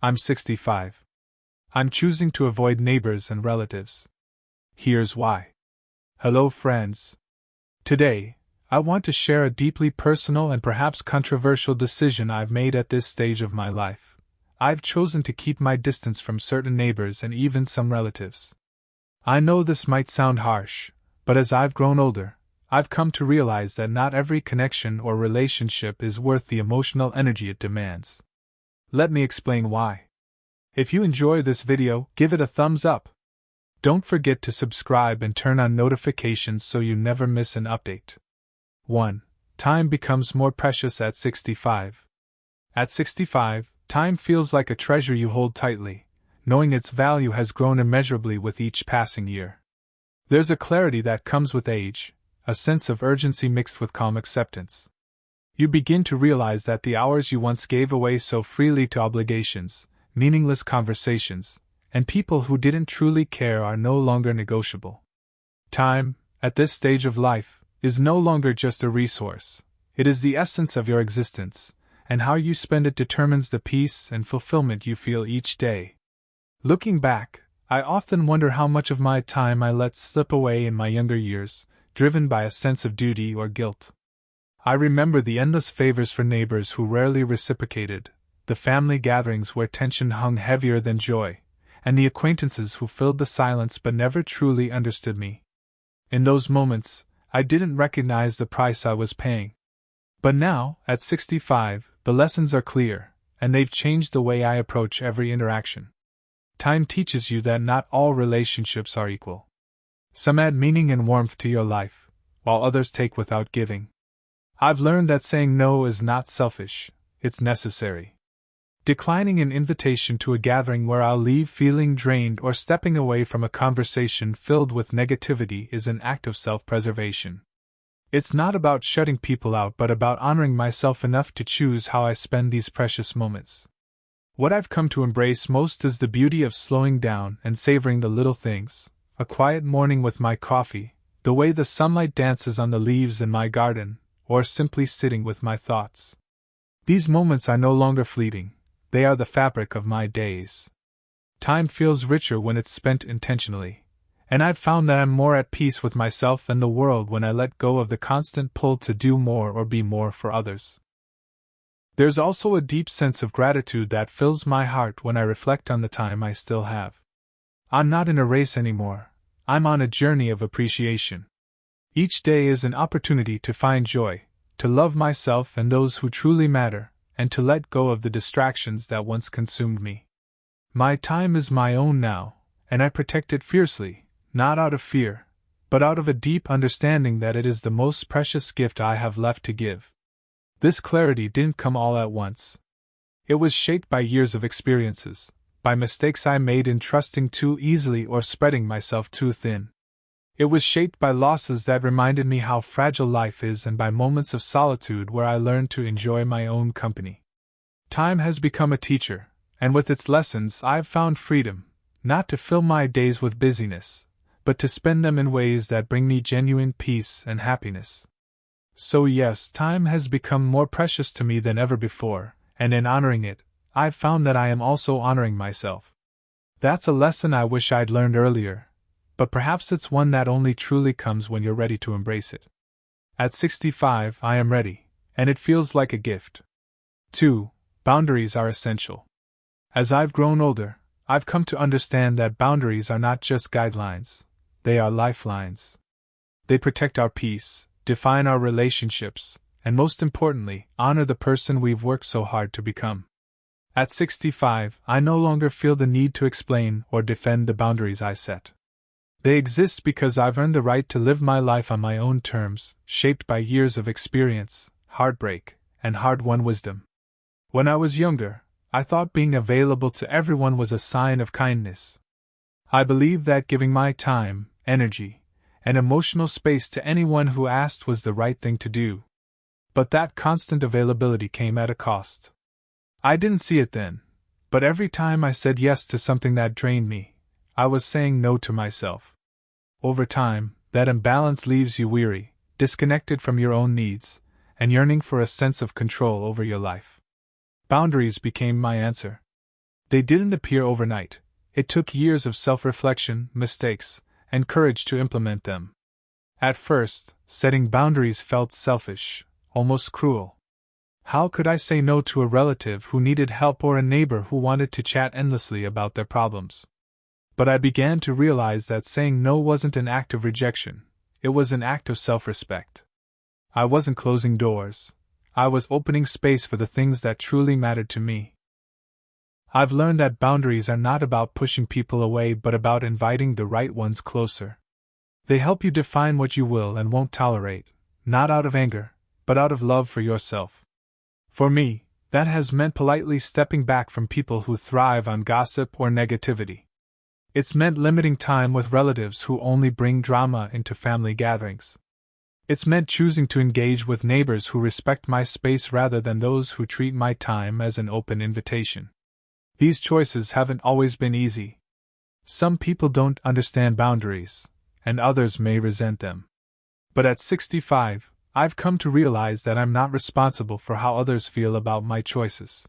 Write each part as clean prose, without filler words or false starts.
I'm 65. I'm choosing to avoid neighbors and relatives. Here's why. Hello, friends. Today, I want to share a deeply personal and perhaps controversial decision I've made at this stage of my life. I've chosen to keep my distance from certain neighbors and even some relatives. I know this might sound harsh, but as I've grown older, I've come to realize that not every connection or relationship is worth the emotional energy it demands. Let me explain why. If you enjoy this video, give it a thumbs up. Don't forget to subscribe and turn on notifications so you never miss an update. 1. Time becomes more precious at 65. At 65, time feels like a treasure you hold tightly, knowing its value has grown immeasurably with each passing year. There's a clarity that comes with age, a sense of urgency mixed with calm acceptance. You begin to realize that the hours you once gave away so freely to obligations, meaningless conversations, and people who didn't truly care are no longer negotiable. Time, at this stage of life, is no longer just a resource. It is the essence of your existence, and how you spend it determines the peace and fulfillment you feel each day. Looking back, I often wonder how much of my time I let slip away in my younger years, driven by a sense of duty or guilt. I remember the endless favors for neighbors who rarely reciprocated, the family gatherings where tension hung heavier than joy, and the acquaintances who filled the silence but never truly understood me. In those moments, I didn't recognize the price I was paying. But now, at 65, the lessons are clear, and they've changed the way I approach every interaction. Time teaches you that not all relationships are equal. Some add meaning and warmth to your life, while others take without giving. I've learned that saying no is not selfish, it's necessary. Declining an invitation to a gathering where I'll leave feeling drained or stepping away from a conversation filled with negativity is an act of self-preservation. It's not about shutting people out but about honoring myself enough to choose how I spend these precious moments. What I've come to embrace most is the beauty of slowing down and savoring the little things, a quiet morning with my coffee, the way the sunlight dances on the leaves in my garden, or simply sitting with my thoughts. These moments are no longer fleeting. They are the fabric of my days. Time feels richer when it's spent intentionally, and I've found that I'm more at peace with myself and the world when I let go of the constant pull to do more or be more for others. There's also a deep sense of gratitude that fills my heart when I reflect on the time I still have. I'm not in a race anymore, I'm on a journey of appreciation. Each day is an opportunity to find joy, to love myself and those who truly matter, and to let go of the distractions that once consumed me. My time is my own now, and I protect it fiercely, not out of fear, but out of a deep understanding that it is the most precious gift I have left to give. This clarity didn't come all at once. It was shaped by years of experiences, by mistakes I made in trusting too easily or spreading myself too thin. It was shaped by losses that reminded me how fragile life is and by moments of solitude where I learned to enjoy my own company. Time has become a teacher, and with its lessons I've found freedom, not to fill my days with busyness, but to spend them in ways that bring me genuine peace and happiness. So yes, time has become more precious to me than ever before, and in honoring it, I've found that I am also honoring myself. That's a lesson I wish I'd learned earlier, but perhaps it's one that only truly comes when you're ready to embrace it. At 65, I am ready, and it feels like a gift. 2. Boundaries are essential. As I've grown older, I've come to understand that boundaries are not just guidelines, they are lifelines. They protect our peace, define our relationships, and most importantly, honor the person we've worked so hard to become. At 65, I no longer feel the need to explain or defend the boundaries I set. They exist because I've earned the right to live my life on my own terms, shaped by years of experience, heartbreak, and hard-won wisdom. When I was younger, I thought being available to everyone was a sign of kindness. I believed that giving my time, energy, and emotional space to anyone who asked was the right thing to do. But that constant availability came at a cost. I didn't see it then, but every time I said yes to something that drained me, I was saying no to myself. Over time, that imbalance leaves you weary, disconnected from your own needs, and yearning for a sense of control over your life. Boundaries became my answer. They didn't appear overnight. It took years of self-reflection, mistakes, and courage to implement them. At first, setting boundaries felt selfish, almost cruel. How could I say no to a relative who needed help or a neighbor who wanted to chat endlessly about their problems? But I began to realize that saying no wasn't an act of rejection, it was an act of self-respect. I wasn't closing doors. I was opening space for the things that truly mattered to me. I've learned that boundaries are not about pushing people away but about inviting the right ones closer. They help you define what you will and won't tolerate, not out of anger, but out of love for yourself. For me, that has meant politely stepping back from people who thrive on gossip or negativity. It's meant limiting time with relatives who only bring drama into family gatherings. It's meant choosing to engage with neighbors who respect my space rather than those who treat my time as an open invitation. These choices haven't always been easy. Some people don't understand boundaries, and others may resent them. But at 65, I've come to realize that I'm not responsible for how others feel about my choices.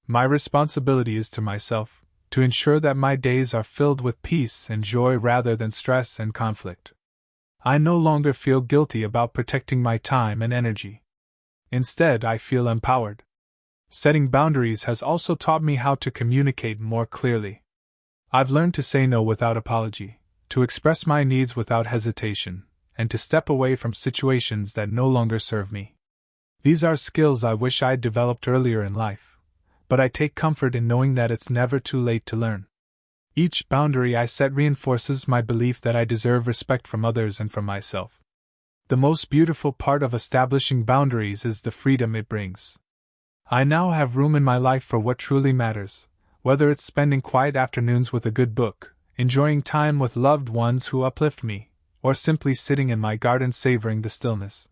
My responsibility is to myself, to ensure that my days are filled with peace and joy rather than stress and conflict. I no longer feel guilty about protecting my time and energy. Instead, I feel empowered. Setting boundaries has also taught me how to communicate more clearly. I've learned to say no without apology, to express my needs without hesitation, and to step away from situations that no longer serve me. These are skills I wish I'd developed earlier in life, but I take comfort in knowing that it's never too late to learn. Each boundary I set reinforces my belief that I deserve respect from others and from myself. The most beautiful part of establishing boundaries is the freedom it brings. I now have room in my life for what truly matters, whether it's spending quiet afternoons with a good book, enjoying time with loved ones who uplift me, or simply sitting in my garden savoring the stillness.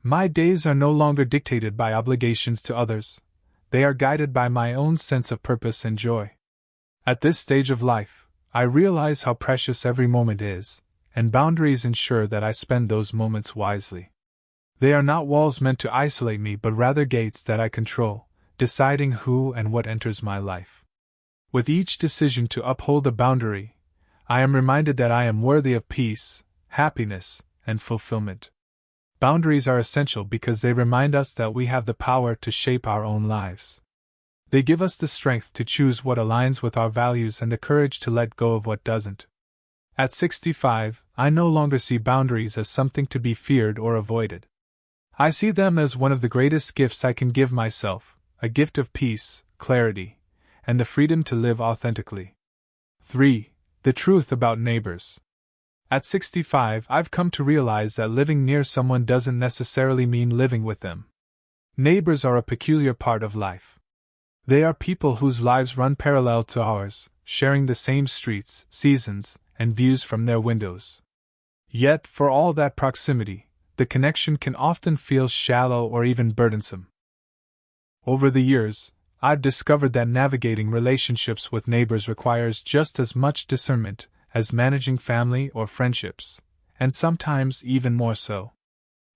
My days are no longer dictated by obligations to others. They are guided by my own sense of purpose and joy. At this stage of life, I realize how precious every moment is, and boundaries ensure that I spend those moments wisely. They are not walls meant to isolate me but rather gates that I control, deciding who and what enters my life. With each decision to uphold a boundary, I am reminded that I am worthy of peace, happiness, and fulfillment. Boundaries are essential because they remind us that we have the power to shape our own lives. They give us the strength to choose what aligns with our values and the courage to let go of what doesn't. At 65, I no longer see boundaries as something to be feared or avoided. I see them as one of the greatest gifts I can give myself, a gift of peace, clarity, and the freedom to live authentically. 3. The truth about neighbors. At 65, I've come to realize that living near someone doesn't necessarily mean living with them. Neighbors are a peculiar part of life. They are people whose lives run parallel to ours, sharing the same streets, seasons, and views from their windows. Yet, for all that proximity, the connection can often feel shallow or even burdensome. Over the years, I've discovered that navigating relationships with neighbors requires just as much discernment as managing family or friendships, and sometimes even more so.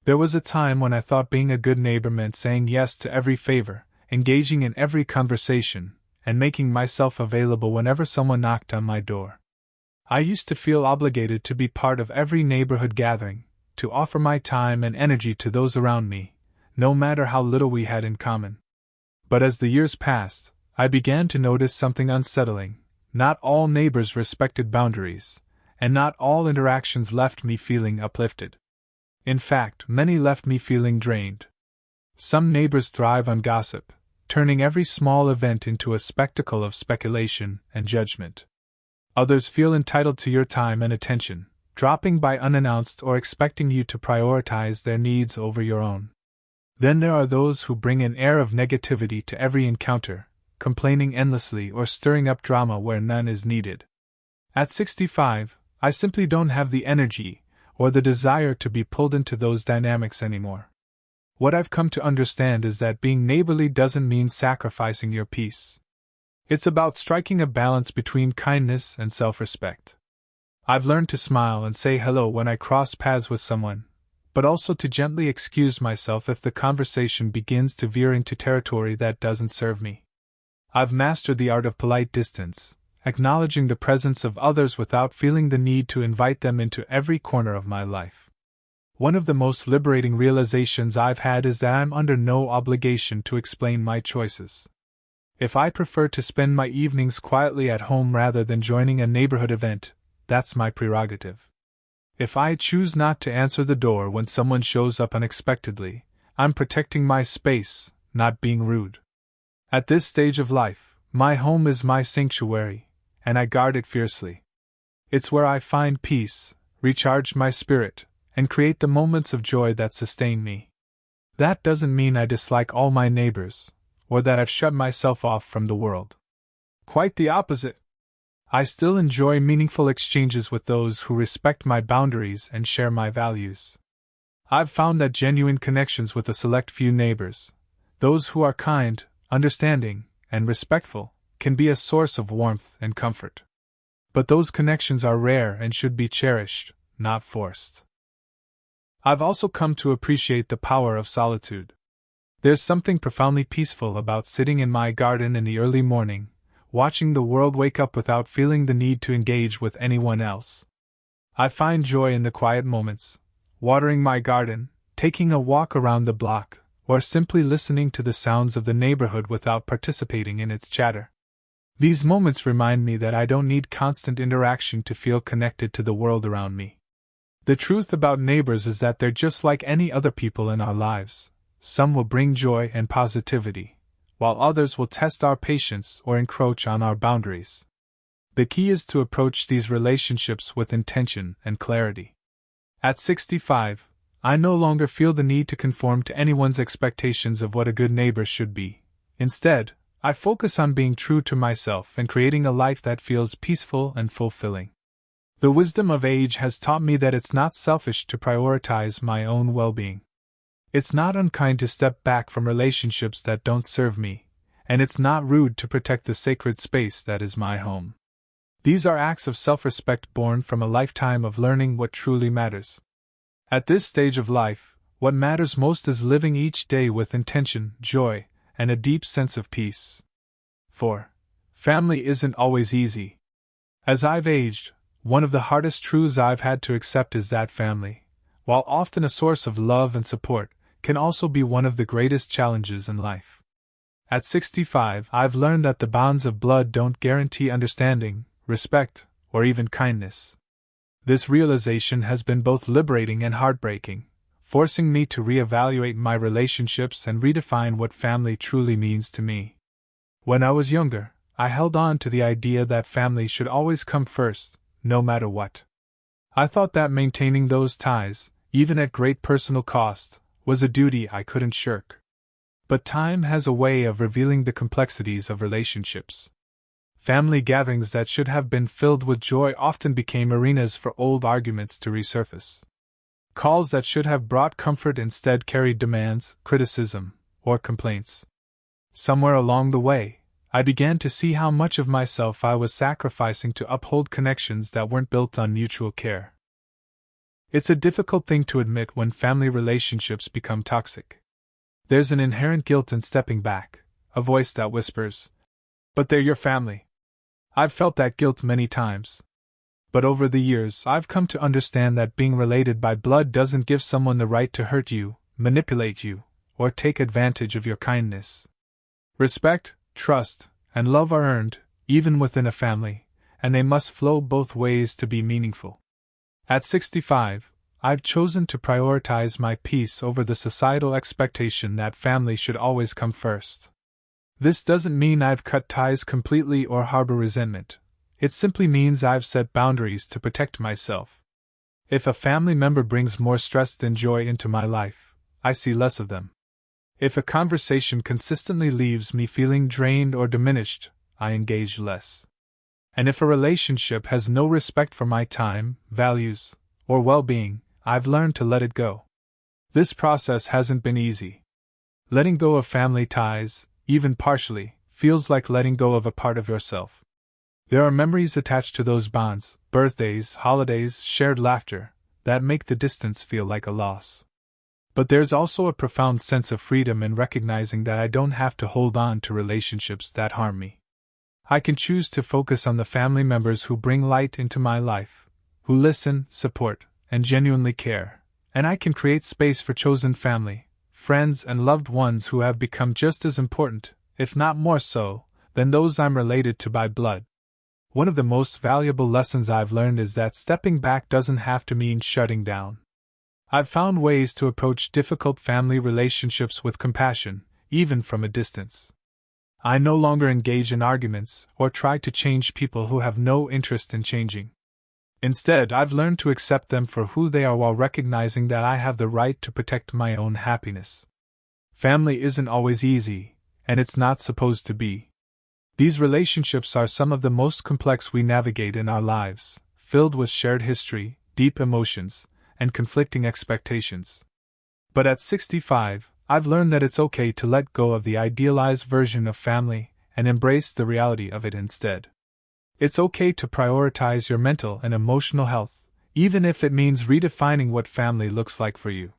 There was a time when I thought being a good neighbor meant saying yes to every favor, engaging in every conversation, and making myself available whenever someone knocked on my door. I used to feel obligated to be part of every neighborhood gathering, to offer my time and energy to those around me, no matter how little we had in common. But as the years passed, I began to notice something unsettling. Not all neighbors respected boundaries, and not all interactions left me feeling uplifted. In fact, many left me feeling drained. Some neighbors thrive on gossip, turning every small event into a spectacle of speculation and judgment. Others feel entitled to your time and attention, dropping by unannounced or expecting you to prioritize their needs over your own. Then there are those who bring an air of negativity to every encounter, complaining endlessly or stirring up drama where none is needed. At 65, I simply don't have the energy or the desire to be pulled into those dynamics anymore. What I've come to understand is that being neighborly doesn't mean sacrificing your peace. It's about striking a balance between kindness and self-respect. I've learned to smile and say hello when I cross paths with someone, but also to gently excuse myself if the conversation begins to veer into territory that doesn't serve me. I've mastered the art of polite distance, acknowledging the presence of others without feeling the need to invite them into every corner of my life. One of the most liberating realizations I've had is that I'm under no obligation to explain my choices. If I prefer to spend my evenings quietly at home rather than joining a neighborhood event, that's my prerogative. If I choose not to answer the door when someone shows up unexpectedly, I'm protecting my space, not being rude. At this stage of life, my home is my sanctuary, and I guard it fiercely. It's where I find peace, recharge my spirit, and create the moments of joy that sustain me. That doesn't mean I dislike all my neighbors, or that I've shut myself off from the world. Quite the opposite. I still enjoy meaningful exchanges with those who respect my boundaries and share my values. I've found that genuine connections with a select few neighbors, those who are kind, understanding, and respectful, can be a source of warmth and comfort. But those connections are rare and should be cherished, not forced. I've also come to appreciate the power of solitude. There's something profoundly peaceful about sitting in my garden in the early morning, watching the world wake up without feeling the need to engage with anyone else. I find joy in the quiet moments, watering my garden, taking a walk around the block, or simply listening to the sounds of the neighborhood without participating in its chatter. These moments remind me that I don't need constant interaction to feel connected to the world around me. The truth about neighbors is that they're just like any other people in our lives. Some will bring joy and positivity, while others will test our patience or encroach on our boundaries. The key is to approach these relationships with intention and clarity. At 65, I no longer feel the need to conform to anyone's expectations of what a good neighbor should be. Instead, I focus on being true to myself and creating a life that feels peaceful and fulfilling. The wisdom of age has taught me that it's not selfish to prioritize my own well-being. It's not unkind to step back from relationships that don't serve me, and it's not rude to protect the sacred space that is my home. These are acts of self-respect born from a lifetime of learning what truly matters. At this stage of life, what matters most is living each day with intention, joy, and a deep sense of peace. For family isn't always easy. As I've aged, one of the hardest truths I've had to accept is that family, while often a source of love and support, can also be one of the greatest challenges in life. At 65, I've learned that the bonds of blood don't guarantee understanding, respect, or even kindness. This realization has been both liberating and heartbreaking, forcing me to reevaluate my relationships and redefine what family truly means to me. When I was younger, I held on to the idea that family should always come first, no matter what. I thought that maintaining those ties, even at great personal cost, was a duty I couldn't shirk. But time has a way of revealing the complexities of relationships. Family gatherings that should have been filled with joy often became arenas for old arguments to resurface. Calls that should have brought comfort instead carried demands, criticism, or complaints. Somewhere along the way, I began to see how much of myself I was sacrificing to uphold connections that weren't built on mutual care. It's a difficult thing to admit when family relationships become toxic. There's an inherent guilt in stepping back, a voice that whispers, "But they're your family." I've felt that guilt many times. But over the years, I've come to understand that being related by blood doesn't give someone the right to hurt you, manipulate you, or take advantage of your kindness. Respect, trust, and love are earned, even within a family, and they must flow both ways to be meaningful. At 65, I've chosen to prioritize my peace over the societal expectation that family should always come first. This doesn't mean I've cut ties completely or harbor resentment. It simply means I've set boundaries to protect myself. If a family member brings more stress than joy into my life, I see less of them. If a conversation consistently leaves me feeling drained or diminished, I engage less. And if a relationship has no respect for my time, values, or well-being, I've learned to let it go. This process hasn't been easy. Letting go of family ties, even partially, feels like letting go of a part of yourself. There are memories attached to those bonds, birthdays, holidays, shared laughter, that make the distance feel like a loss. But there's also a profound sense of freedom in recognizing that I don't have to hold on to relationships that harm me. I can choose to focus on the family members who bring light into my life, who listen, support, and genuinely care, and I can create space for chosen family, friends, and loved ones who have become just as important, if not more so, than those I'm related to by blood. One of the most valuable lessons I've learned is that stepping back doesn't have to mean shutting down. I've found ways to approach difficult family relationships with compassion, even from a distance. I no longer engage in arguments or try to change people who have no interest in changing. Instead, I've learned to accept them for who they are while recognizing that I have the right to protect my own happiness. Family isn't always easy, and it's not supposed to be. These relationships are some of the most complex we navigate in our lives, filled with shared history, deep emotions, and conflicting expectations. But at 65, I've learned that it's okay to let go of the idealized version of family and embrace the reality of it instead. It's okay to prioritize your mental and emotional health, even if it means redefining what family looks like for you.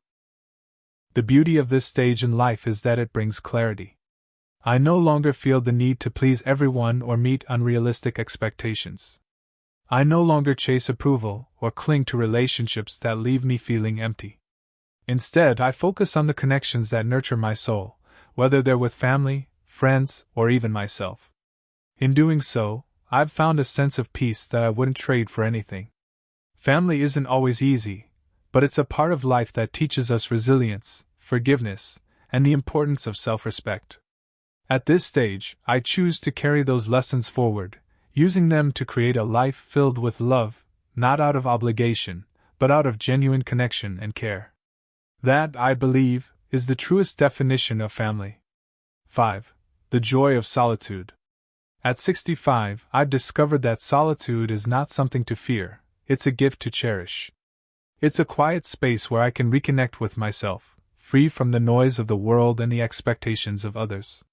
The beauty of this stage in life is that it brings clarity. I no longer feel the need to please everyone or meet unrealistic expectations. I no longer chase approval or cling to relationships that leave me feeling empty. Instead, I focus on the connections that nurture my soul, whether they're with family, friends, or even myself. In doing so, I've found a sense of peace that I wouldn't trade for anything. Family isn't always easy, but it's a part of life that teaches us resilience, forgiveness, and the importance of self-respect. At this stage, I choose to carry those lessons forward, using them to create a life filled with love, not out of obligation, but out of genuine connection and care. That, I believe, is the truest definition of family. 5. The joy of solitude. At 65, I've discovered that solitude is not something to fear, it's a gift to cherish. It's a quiet space where I can reconnect with myself, free from the noise of the world and the expectations of others.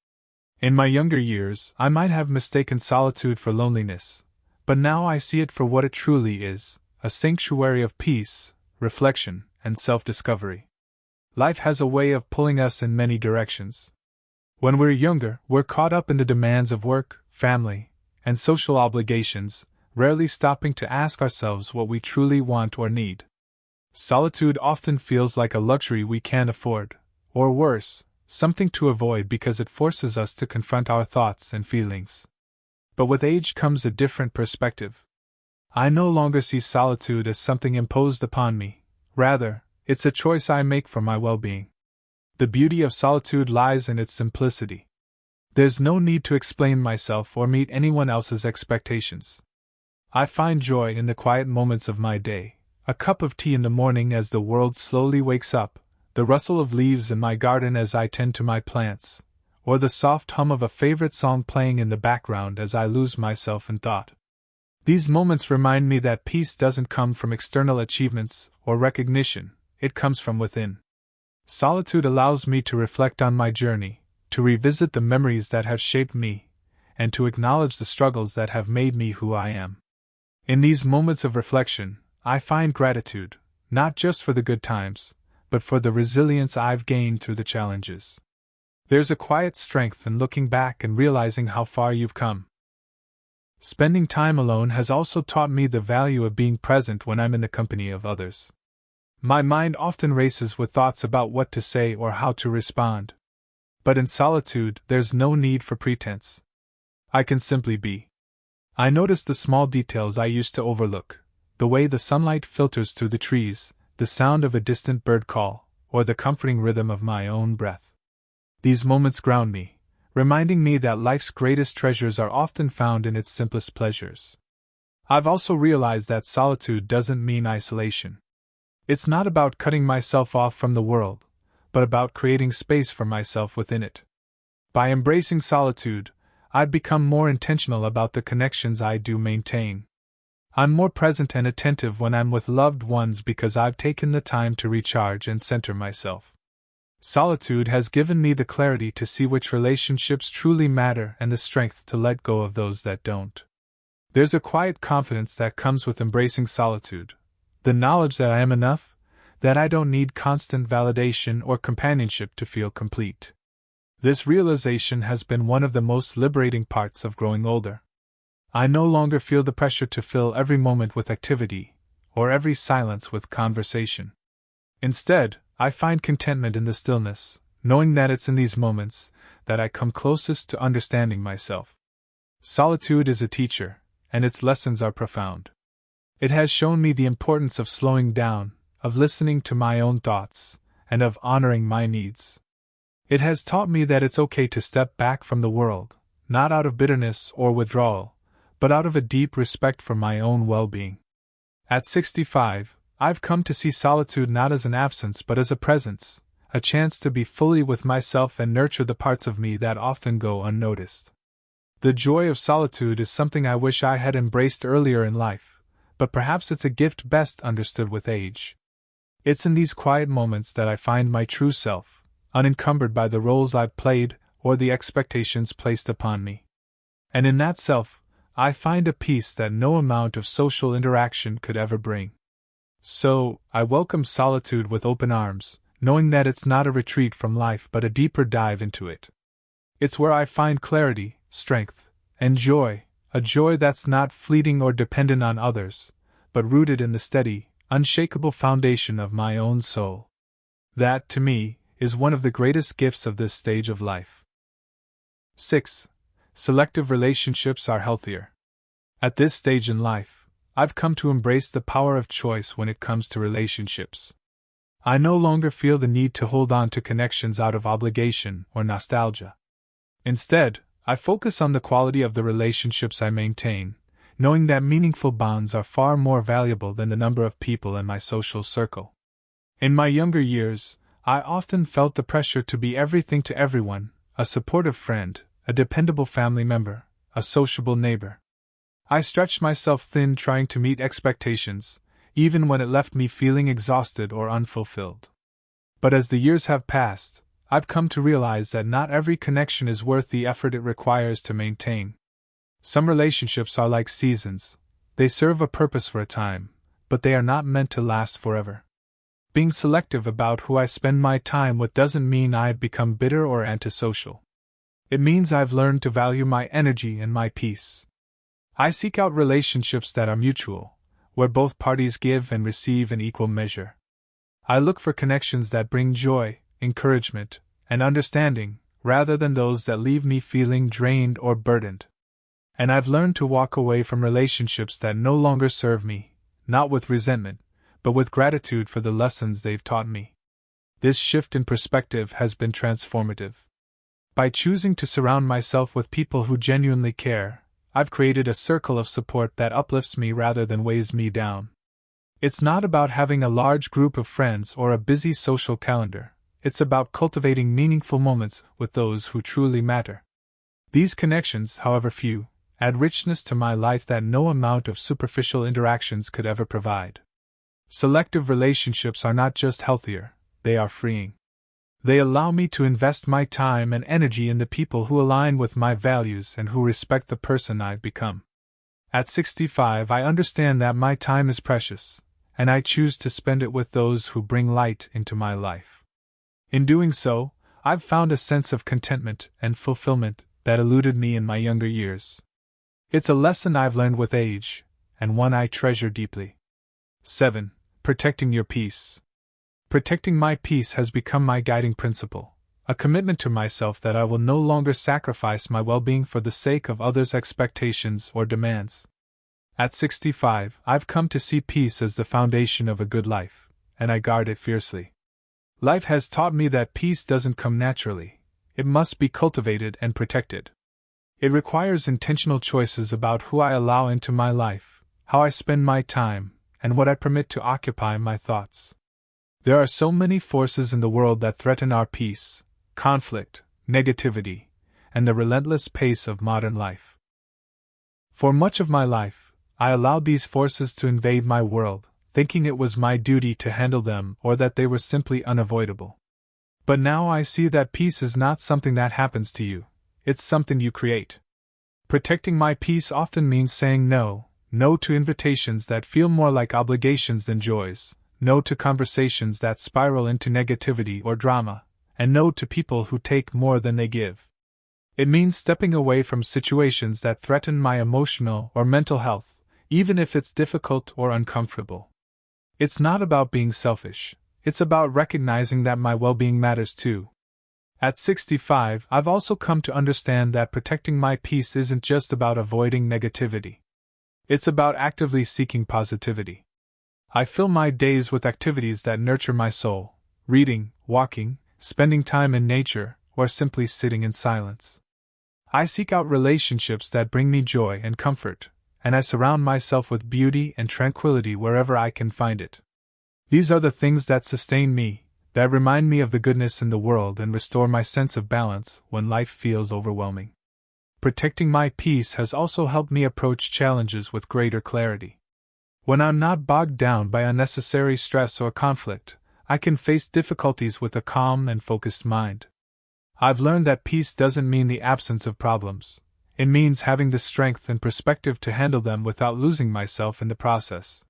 In my younger years, I might have mistaken solitude for loneliness, but now I see it for what it truly is, a sanctuary of peace, reflection, and self-discovery. Life has a way of pulling us in many directions. When we're younger, we're caught up in the demands of work, family, and social obligations, rarely stopping to ask ourselves what we truly want or need. Solitude often feels like a luxury we can't afford, or worse, something to avoid because it forces us to confront our thoughts and feelings. But with age comes a different perspective. I no longer see solitude as something imposed upon me. Rather, it's a choice I make for my well-being. The beauty of solitude lies in its simplicity. There's no need to explain myself or meet anyone else's expectations. I find joy in the quiet moments of my day, a cup of tea in the morning as the world slowly wakes up, the rustle of leaves in my garden as I tend to my plants, or the soft hum of a favorite song playing in the background as I lose myself in thought. These moments remind me that peace doesn't come from external achievements or recognition, it comes from within. Solitude allows me to reflect on my journey, to revisit the memories that have shaped me, and to acknowledge the struggles that have made me who I am. In these moments of reflection, I find gratitude, not just for the good times, but for the resilience I've gained through the challenges. There's a quiet strength in looking back and realizing how far you've come. Spending time alone has also taught me the value of being present when I'm in the company of others. My mind often races with thoughts about what to say or how to respond. But in solitude, there's no need for pretense. I can simply be. I notice the small details I used to overlook, the way the sunlight filters through the trees, the sound of a distant bird call, or the comforting rhythm of my own breath. These moments ground me, reminding me that life's greatest treasures are often found in its simplest pleasures. I've also realized that solitude doesn't mean isolation. It's not about cutting myself off from the world, but about creating space for myself within it. By embracing solitude, I've become more intentional about the connections I do maintain. I'm more present and attentive when I'm with loved ones because I've taken the time to recharge and center myself. Solitude has given me the clarity to see which relationships truly matter and the strength to let go of those that don't. There's a quiet confidence that comes with embracing solitude, the knowledge that I am enough, that I don't need constant validation or companionship to feel complete. This realization has been one of the most liberating parts of growing older. I no longer feel the pressure to fill every moment with activity, or every silence with conversation. Instead, I find contentment in the stillness, knowing that it's in these moments that I come closest to understanding myself. Solitude is a teacher, and its lessons are profound. It has shown me the importance of slowing down, of listening to my own thoughts, and of honoring my needs. It has taught me that it's okay to step back from the world, not out of bitterness or withdrawal, but out of a deep respect for my own well-being. At 65, I've come to see solitude not as an absence but as a presence, a chance to be fully with myself and nurture the parts of me that often go unnoticed. The joy of solitude is something I wish I had embraced earlier in life, but perhaps it's a gift best understood with age. It's in these quiet moments that I find my true self, unencumbered by the roles I've played or the expectations placed upon me. And in that self, I find a peace that no amount of social interaction could ever bring. So, I welcome solitude with open arms, knowing that it's not a retreat from life but a deeper dive into it. It's where I find clarity, strength, and joy, a joy that's not fleeting or dependent on others, but rooted in the steady, unshakable foundation of my own soul. That, to me, is one of the greatest gifts of this stage of life. 6. Selective relationships are healthier. At this stage in life, I've come to embrace the power of choice when it comes to relationships. I no longer feel the need to hold on to connections out of obligation or nostalgia. Instead, I focus on the quality of the relationships I maintain, knowing that meaningful bonds are far more valuable than the number of people in my social circle. In my younger years, I often felt the pressure to be everything to everyone, a supportive friend, a dependable family member, a sociable neighbor. I stretched myself thin trying to meet expectations, even when it left me feeling exhausted or unfulfilled. But as the years have passed, I've come to realize that not every connection is worth the effort it requires to maintain. Some relationships are like seasons. They serve a purpose for a time, but they are not meant to last forever. Being selective about who I spend my time with doesn't mean I've become bitter or antisocial. It means I've learned to value my energy and my peace. I seek out relationships that are mutual, where both parties give and receive in equal measure. I look for connections that bring joy, encouragement, and understanding, rather than those that leave me feeling drained or burdened. And I've learned to walk away from relationships that no longer serve me, not with resentment, but with gratitude for the lessons they've taught me. This shift in perspective has been transformative. By choosing to surround myself with people who genuinely care, I've created a circle of support that uplifts me rather than weighs me down. It's not about having a large group of friends or a busy social calendar. It's about cultivating meaningful moments with those who truly matter. These connections, however few, add richness to my life that no amount of superficial interactions could ever provide. Selective relationships are not just healthier, they are freeing. They allow me to invest my time and energy in the people who align with my values and who respect the person I've become. At 65, I understand that my time is precious, and I choose to spend it with those who bring light into my life. In doing so, I've found a sense of contentment and fulfillment that eluded me in my younger years. It's a lesson I've learned with age, and one I treasure deeply. 7. Protecting your peace. Protecting my peace has become my guiding principle, a commitment to myself that I will no longer sacrifice my well-being for the sake of others' expectations or demands. At 65, I've come to see peace as the foundation of a good life, and I guard it fiercely. Life has taught me that peace doesn't come naturally. It must be cultivated and protected. It requires intentional choices about who I allow into my life, how I spend my time, and what I permit to occupy my thoughts. There are so many forces in the world that threaten our peace: conflict, negativity, and the relentless pace of modern life. For much of my life, I allowed these forces to invade my world, thinking it was my duty to handle them or that they were simply unavoidable. But now I see that peace is not something that happens to you, it's something you create. Protecting my peace often means saying no to invitations that feel more like obligations than joys, no to conversations that spiral into negativity or drama, and no to people who take more than they give. It means stepping away from situations that threaten my emotional or mental health, even if it's difficult or uncomfortable. It's not about being selfish, it's about recognizing that my well-being matters too. At 65, I've also come to understand that protecting my peace isn't just about avoiding negativity. It's about actively seeking positivity. I fill my days with activities that nurture my soul: reading, walking, spending time in nature, or simply sitting in silence. I seek out relationships that bring me joy and comfort, and I surround myself with beauty and tranquility wherever I can find it. These are the things that sustain me, that remind me of the goodness in the world and restore my sense of balance when life feels overwhelming. Protecting my peace has also helped me approach challenges with greater clarity. When I'm not bogged down by unnecessary stress or conflict, I can face difficulties with a calm and focused mind. I've learned that peace doesn't mean the absence of problems. It means having the strength and perspective to handle them without losing myself in the process.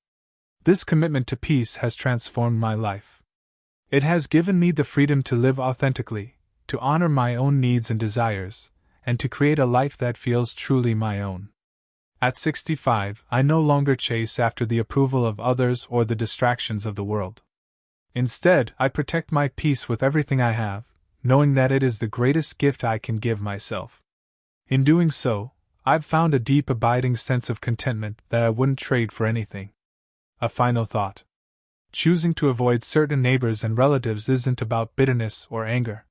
This commitment to peace has transformed my life. It has given me the freedom to live authentically, to honor my own needs and desires, and to create a life that feels truly my own. At 65, I no longer chase after the approval of others or the distractions of the world. Instead, I protect my peace with everything I have, knowing that it is the greatest gift I can give myself. In doing so, I've found a deep, abiding sense of contentment that I wouldn't trade for anything. A final thought. Choosing to avoid certain neighbors and relatives isn't about bitterness or anger.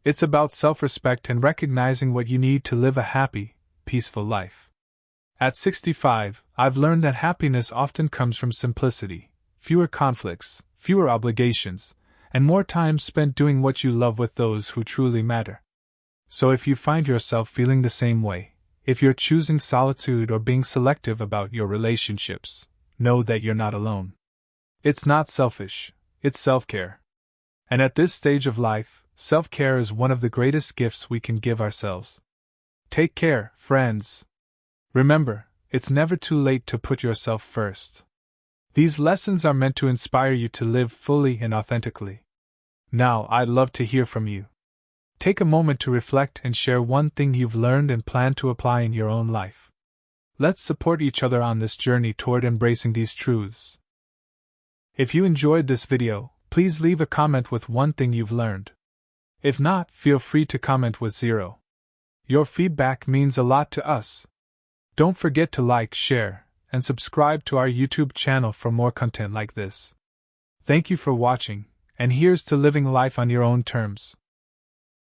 It's about self-respect and recognizing what you need to live a happy, peaceful life. At 65, I've learned that happiness often comes from simplicity, fewer conflicts, fewer obligations, and more time spent doing what you love with those who truly matter. So if you find yourself feeling the same way, if you're choosing solitude or being selective about your relationships, know that you're not alone. It's not selfish, it's self-care. And at this stage of life, self-care is one of the greatest gifts we can give ourselves. Take care, friends. Remember, it's never too late to put yourself first. These lessons are meant to inspire you to live fully and authentically. Now, I'd love to hear from you. Take a moment to reflect and share one thing you've learned and plan to apply in your own life. Let's support each other on this journey toward embracing these truths. If you enjoyed this video, please leave a comment with one thing you've learned. If not, feel free to comment with 0. Your feedback means a lot to us. Don't forget to like, share, and subscribe to our YouTube channel for more content like this. Thank you for watching, and here's to living life on your own terms.